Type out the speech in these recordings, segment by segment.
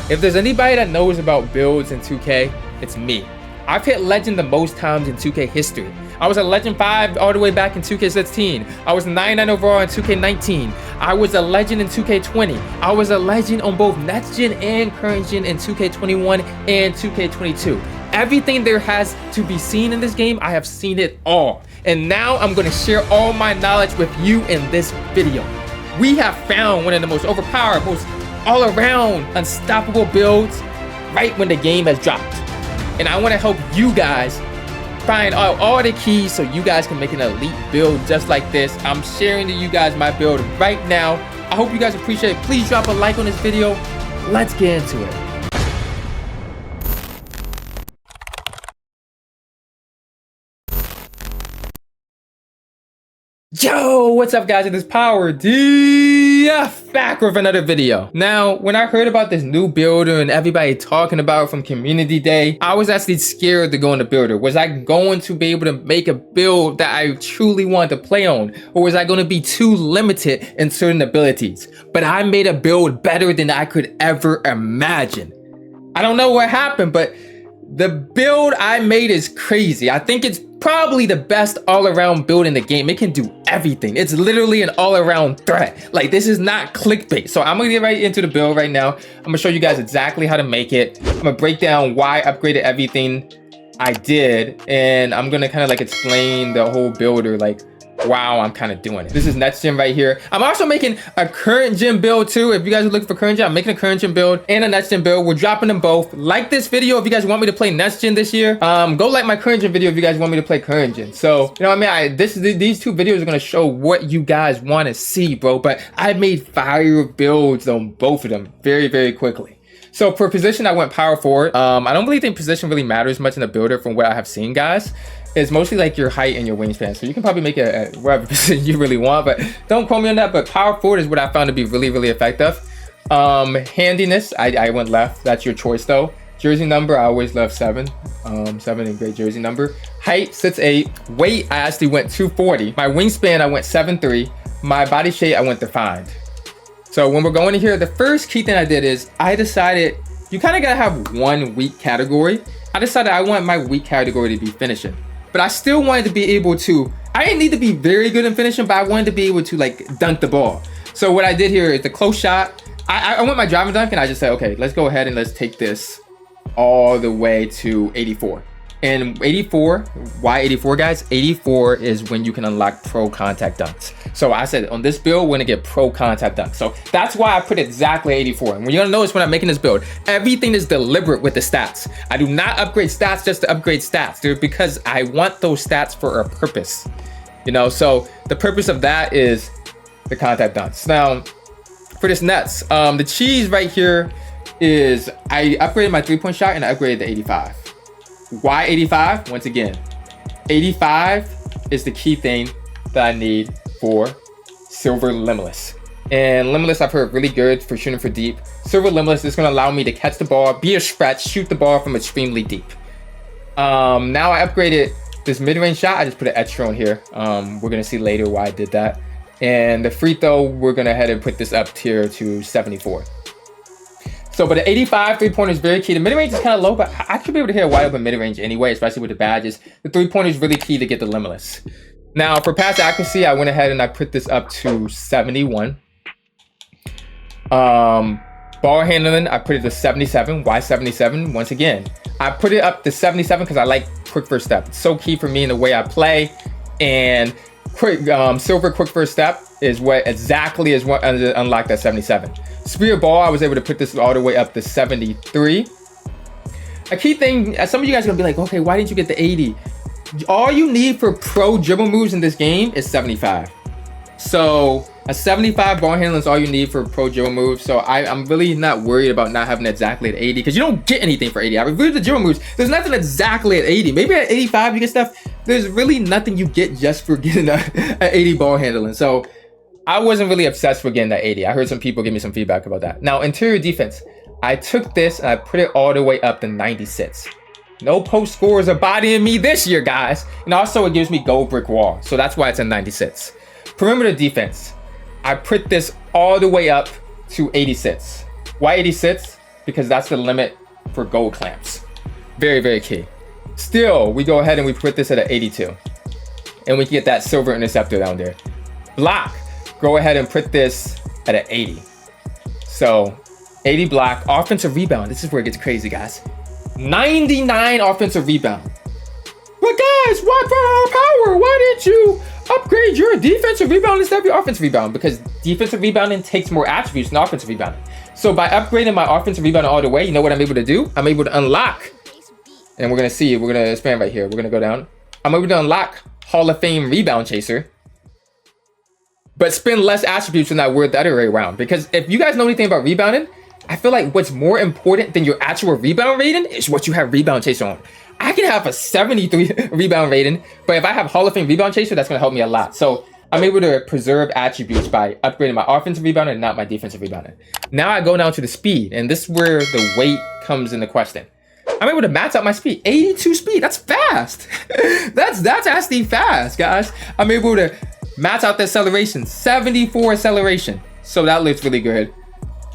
If there's anybody that knows about builds in 2K, it's me. I've hit legend the most times in 2K history. I was a legend 5 all the way back in 2K16. I was 99 overall in 2K19. I was a legend in 2K20. I was a legend on both next gen and current gen in 2K21 and 2K22. Everything there has to be seen in this game, I have seen it all. And now I'm gonna share all my knowledge with you in this video. We have found one of the most overpowered, most all-around unstoppable builds right when the game has dropped. And I want to help you guys find out all the keys so you guys can make an elite build just like this. I'm sharing to you guys my build right now. I hope you guys appreciate it. Please drop a like on this video. Let's get into it. Yo, what's up guys? It is PowerGotGame back with another video. Now, when I heard about this new builder and everybody talking about it from community day, I was actually scared to go in the builder. Was I going to be able to make a build that I truly wanted to play on? Or was I going to be too limited in certain abilities? But I made a build better than I could ever imagine. I don't know what happened, but the build I made is crazy. I think it's probably the best all-around build in the game. It can do everything. It's literally an all-around threat. Like, this is not clickbait. So I'm gonna get right into the build right now. I'm gonna show you guys exactly how to make it. I'm gonna break down why I upgraded everything I did, and I'm gonna kind of like explain the whole builder, like wow, I'm kind of doing it. This is next gen right here. I'm also making a current gen build too. If you guys are looking for current gen, I'm making a current gen build and a next gen build. We're dropping them both. Like this video if you guys want me to play next gen this year. Go like my current gen video if you guys want me to play current gen. So, you know what I mean? These two videos are gonna show what you guys want to see, bro. But I made fire builds on both of them very, very quickly. So for position, I went power forward. I don't really think position really matters much in the builder from what I have seen, guys. It's mostly like your height and your wingspan. So you can probably make it at whatever position you really want, but don't quote me on that. But power forward is what I found to be really, really effective. Handiness, I went left. That's your choice though. Jersey number, I always love 7. 7 is a great jersey number. Height, 6'8". Weight, I actually went 240. My wingspan, I went 7'3". My body shape, I went defined. So when we're going in here, the first key thing I did is I decided you kind of gotta have one weak category. I decided I want my weak category to be finishing. But I still wanted to be able to, I didn't need to be very good in finishing, but I wanted to be able to like dunk the ball. So what I did here is the close shot. I went my driving dunk and I just said, okay, let's go ahead and let's take this all the way to 84. And 84, why 84 guys? 84 is when you can unlock pro contact dunks. So I said on this build, we're gonna get pro contact dunks. So that's why I put exactly 84. And you're gonna notice when I'm making this build, everything is deliberate with the stats. I do not upgrade stats just to upgrade stats. They're because I want those stats for a purpose. You know, so the purpose of that is the contact dunks. Now, for this nets, the cheese right here is I upgraded my 3-point shot and I upgraded to 85. Why 85? Once again, 85 is the key thing that I need for Silver Limitless. And Limitless I've heard really good for shooting for deep. Silver Limitless is going to allow me to catch the ball, be a stretch, shoot the ball from extremely deep. Now I upgraded this mid-range shot. I just put an extra on here. We're going to see later why I did that. And the free throw, we're going to head and put this up tier to 74. So, but the 85 3-pointer is very key. The mid-range is kind of low, but I should be able to hit a wide open mid-range anyway, especially with the badges. The 3-pointer is really key to get the limitless. Now, for pass accuracy, I went ahead and I put this up to 71. Ball handling, I put it to 77. Why 77? Once again, I put it up to 77 because I like quick first step. It's so key for me in the way I play. And quick, silver quick first step is what exactly is what unlocked that 77. Spear ball, I was able to put this all the way up to 73. A key thing, some of you guys are gonna be like, okay, why didn't you get the 80? All you need for pro dribble moves in this game is 75. So a 75 ball handling is all you need for pro dribble moves. So I'm really not worried about not having exactly at 80 because you don't get anything for 80. I reviewed the dribble moves. There's nothing exactly at 80. Maybe at 85 you get stuff. There's really nothing you get just for getting a 80 ball handling. So I wasn't really obsessed with getting that 80. I heard some people give me some feedback about that. Now, interior defense. I took this and I put it all the way up to 96. No post scores are bodying me this year, guys. And also it gives me gold brick wall. So that's why it's a 96. Perimeter defense. I put this all the way up to 86. Why 86? because that's the limit for gold clamps. Very, very key. Still, we go ahead and we put this at an 82. And we can get that silver interceptor down there. Block, go ahead and put this at an 80. So 80 block, offensive rebound. This is where it gets crazy, guys. 99 offensive rebound. But guys, why power? Why didn't you upgrade your defensive rebound instead of your offensive rebound? Because defensive rebounding takes more attributes than offensive rebounding. So by upgrading my offensive rebound all the way, you know what I'm able to do? I'm able to unlock, and we're gonna see, we're gonna expand right here. We're gonna go down. I'm able to unlock Hall of Fame rebound chaser, but spend less attributes than I would the other way around. Because if you guys know anything about rebounding, I feel like what's more important than your actual rebound rating is what you have rebound chaser on. I can have a 73 rebound rating, but if I have Hall of Fame rebound chaser, that's gonna help me a lot. So I'm able to preserve attributes by upgrading my offensive rebounding and not my defensive rebounding. Now I go down to the speed, and this is where the weight comes into question. I'm able to max out my speed. 82 speed, that's fast. that's actually fast, guys. I'm able to max out the acceleration, 74 acceleration. So that looks really good.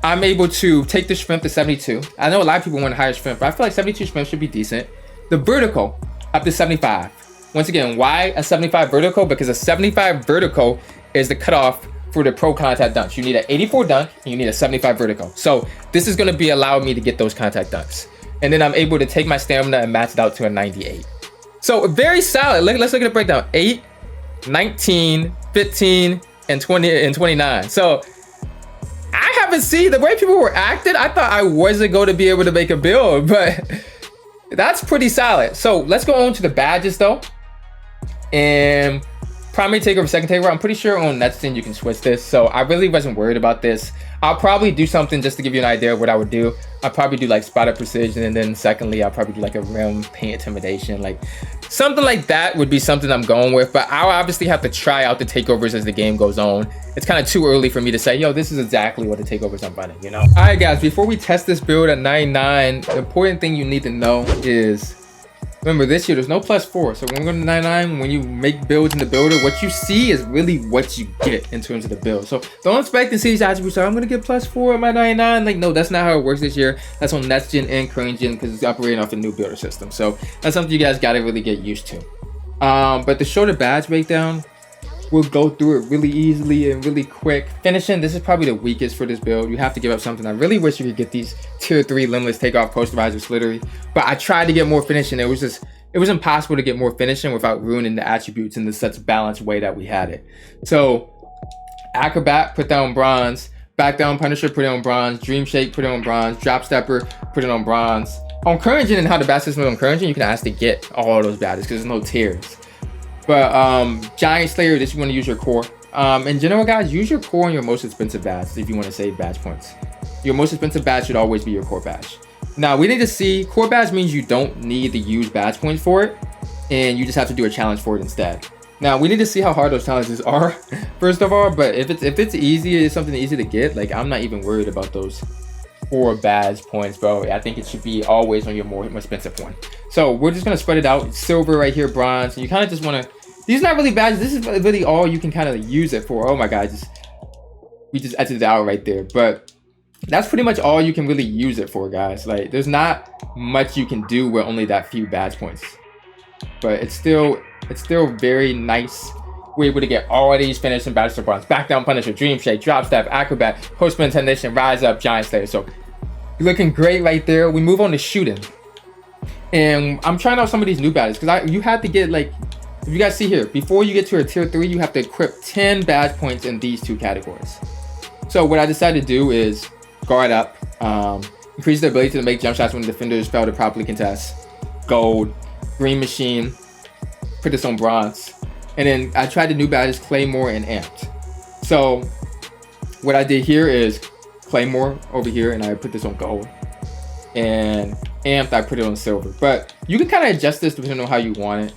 I'm able to take the strength to 72. I know a lot of people want higher strength, but I feel like 72 strength should be decent. The vertical up to 75. Once again, why a 75 vertical? Because a 75 vertical is the cutoff for the pro contact dunks. You need an 84 dunk and you need a 75 vertical. So this is going to be allowing me to get those contact dunks. And then I'm able to take my stamina and max it out to a 98. So very solid. Let's look at the breakdown. 8, 19, 15, and 20 and 29. So I haven't seen the way people were acting. I thought I wasn't going to be able to make a build, but that's pretty solid. So let's go on to the badges though. And primary takeover, second takeover. I'm pretty sure on NetSyn you can switch this. So I really wasn't worried about this. I'll probably do something just to give you an idea of what I would do. I'll probably do like spot up precision, and then secondly, I'll probably do like a rim paint intimidation. Like something like that would be something I'm going with, but I'll obviously have to try out the takeovers as the game goes on. It's kind of too early for me to say, yo, this is exactly what the takeovers I'm running, you know? All right, guys, before we test this build at 99, the important thing you need to know is, remember this year, there's no +4. So when we're going to 99, when you make builds in the builder, what you see is really what you get in terms of the build. So don't expect to see these attributes, I'm going to get +4 at my 99. Like, no, that's not how it works this year. That's on next gen and current gen because it's operating off a new builder system. So that's something you guys got to really get used to. But to show the badge breakdown, we'll go through it really easily and really quick. Finishing, this is probably the weakest for this build. You have to give up something. I really wish you could get these tier 3 limitless takeoff posterizer slittery, but I tried to get more finishing. It was impossible to get more finishing without ruining the attributes in such balanced way that we had it. So acrobat, put that on bronze. Back down punisher, put it on bronze. Dream shake, put it on bronze. Drop stepper, put it on bronze. On current gen and how the badge system is on current gen, you can actually get all those badges because there's no tiers. But Giant Slayer, this you want to use your core. In general, guys, use your core on your most expensive badge if you want to save badge points. Your most expensive badge should always be your core badge. Now, we need to see, core badge means you don't need to use badge points for it, and you just have to do a challenge for it instead. Now, we need to see how hard those challenges are, first of all, but if it's easy, it's something easy to get, like, I'm not even worried about those 4 badge points, bro. I think it should be always on your more expensive one. So we're just gonna spread it out. Silver right here, bronze, and you kind of just want to, these are not really badges, this is really all you can kind of use it for. Oh my god, we just edited it out right there, but that's pretty much all you can really use it for, guys. Like, there's not much you can do with only that few badge points, but it's still very nice. We're able to get all these finishing badges to bronze. Back down punisher, dream shake, drop step, acrobat, post spin technician, rise up, giant slayer. So you're looking great right there. We move on to shooting, and I'm trying out some of these new badges because you have to get, like, if you guys see here, before you get to a tier 3, you have to equip 10 badge points in these 2 categories. So what I decided to do is guard up, increase the ability to make jump shots when the defenders fail to properly contest. Gold, green machine, put this on bronze. And then I tried the new badges, Claymore and Amped. So what I did here is Claymore over here, and I put this on gold. And Amped, I put it on silver. But you can kind of adjust this depending on how you want it.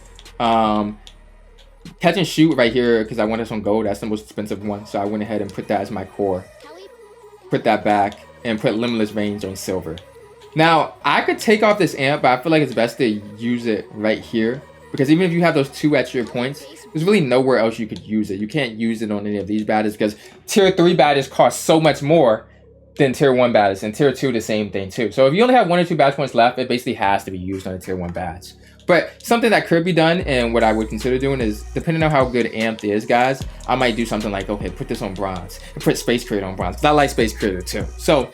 Catch and shoot right here, because I want this on gold. That's the most expensive one. So I went ahead and put that as my core. Put that back and put limitless range on silver. Now, I could take off this amp, but I feel like it's best to use it right here, because even if you have those 2 extra points, there's really nowhere else you could use it. You can't use it on any of these badges because tier 3 badges cost so much more than tier 1 badges, and tier 2 the same thing too. So if you only have 1 or 2 badge points left, it basically has to be used on a tier 1 badge. But something that could be done, and what I would consider doing, is depending on how good Amped is, guys, I might do something like, okay, put this on bronze and put Space Creator on bronze, because I like Space Creator too. So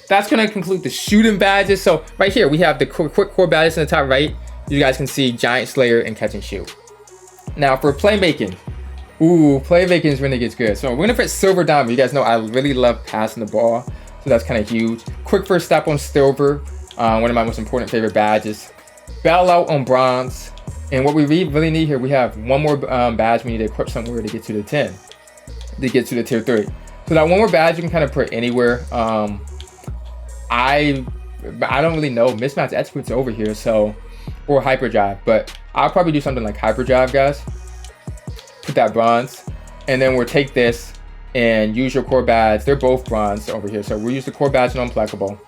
that's gonna conclude the shooting badges. So right here we have the quick core badges in the top right. You guys can see Giant Slayer and Catch and Shoot. Now for playmaking, ooh, playmaking is when it gets good. So we're gonna put Silver Diamond. You guys know I really love passing the ball, so that's kind of huge. Quick first step on Silver, one of my most important favorite badges. Bailout on bronze, and what we really need here, we have one more badge we need to equip somewhere to get to the 10, to get to the tier 3. So that one more badge you can kind of put anywhere. I don't really know. Mismatch Expert's over here, so, or Hyperdrive, but I'll probably do something like Hyperdrive, guys. Put that bronze, and then we'll take this and use your core badge. They're both bronze over here, so we'll use the core badge on Unpluckable,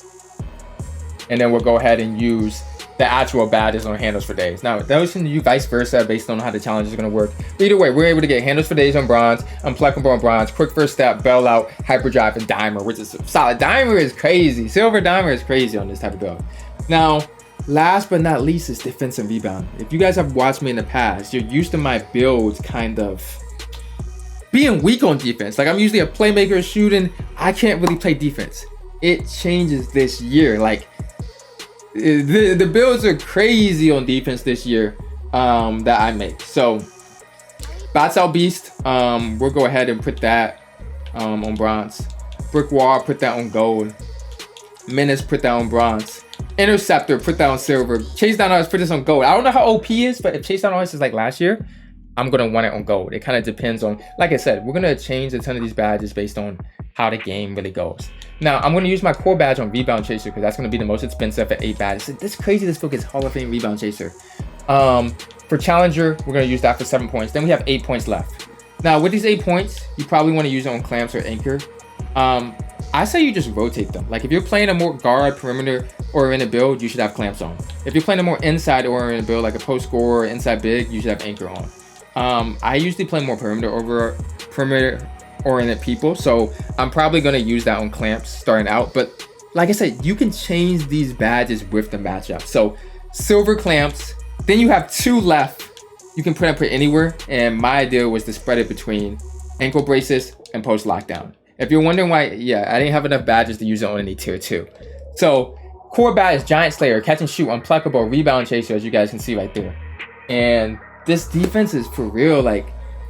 and then we'll go ahead and use the actual badges on handles for days. Now, those can do vice versa based on how the challenge is going to work. But either way, we're able to get handles for days on bronze, Unpluckable on bronze, quick first step, Bailout, Hyperdrive, and Dimer, which is solid. Dimer is crazy. Silver Dimer is crazy on this type of build. Now, last but not least is defense and rebound. If you guys have watched me in the past, you're used to my builds kind of being weak on defense. Like, I'm usually a playmaker shooting. I can't really play defense. It changes this year. Like, the builds are crazy on defense this year that I make. So Bats Out Beast, we'll go ahead and put that on bronze. Brick Wall, put that on gold. Menace, put that on bronze. Interceptor, put that on silver. Chase Down Artist, put this on gold. I don't know how OP is, but if Chase Down Artist is like last year, I'm gonna want it on gold. It kind of depends on, like I said, we're gonna change a ton of these badges based on how the game really goes. Now, I'm gonna use my core badge on Rebound Chaser because that's gonna be the most expensive at 8 badges. It's crazy this book is Hall of Fame Rebound Chaser. For Challenger, we're gonna use that for 7 points. Then we have 8 points left. Now, with these 8 points, you probably wanna use it on Clamps or Anchor. I say you just rotate them. Like if you're playing a more guard, perimeter, or in a build, you should have Clamps on. If you're playing a more inside or in a build, like a post score or inside big, you should have Anchor on. I usually play more perimeter oriented people, so I'm probably going to use that on Clamps starting out. But like I said, you can change these badges with the matchup. So silver Clamps, then you have 2 left you can put anywhere, and my idea was to spread it between ankle braces and post lockdown. If you're wondering why, yeah, I didn't have enough badges to use it on any tier 2. So core badge, Giant Slayer, Catch and Shoot, Unpluckable, Rebound Chaser, as you guys can see right there. And this defense is for real. Like,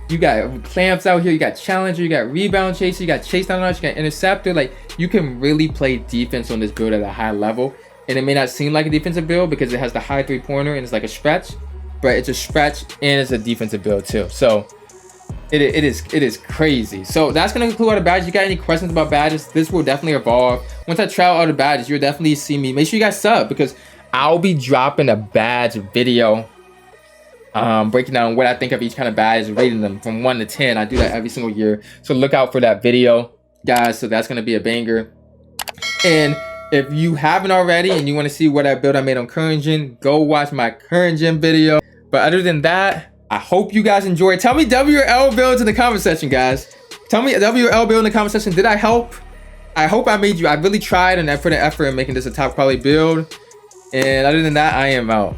you got Clamps out here, you got Challenger, you got Rebound Chaser, you got Chase Down Arch, you got Interceptor. Like, you can really play defense on this build at a high level. And it may not seem like a defensive build because it has the high 3-pointer and it's like a stretch, but it's a stretch and it's a defensive build too. So it is crazy. So that's gonna conclude all the badges. You got any questions about badges? This will definitely evolve. Once I try out all the badges, you'll definitely see me. Make sure you guys sub because I'll be dropping a badge video, breaking down what I think of each kind of badge, rating them from 1 to 10. I do that every single year, so look out for that video, guys. So that's gonna be a banger. And if you haven't already and you want to see what I built I made on current gen, go watch my current gen video. But other than that, I hope you guys enjoyed. Tell me W or L builds in the comment section, guys. Tell me W or L build in the comment section. Did I help? I hope I made you. I really tried and I put an effort in making this a top quality build. And other than that, I am out.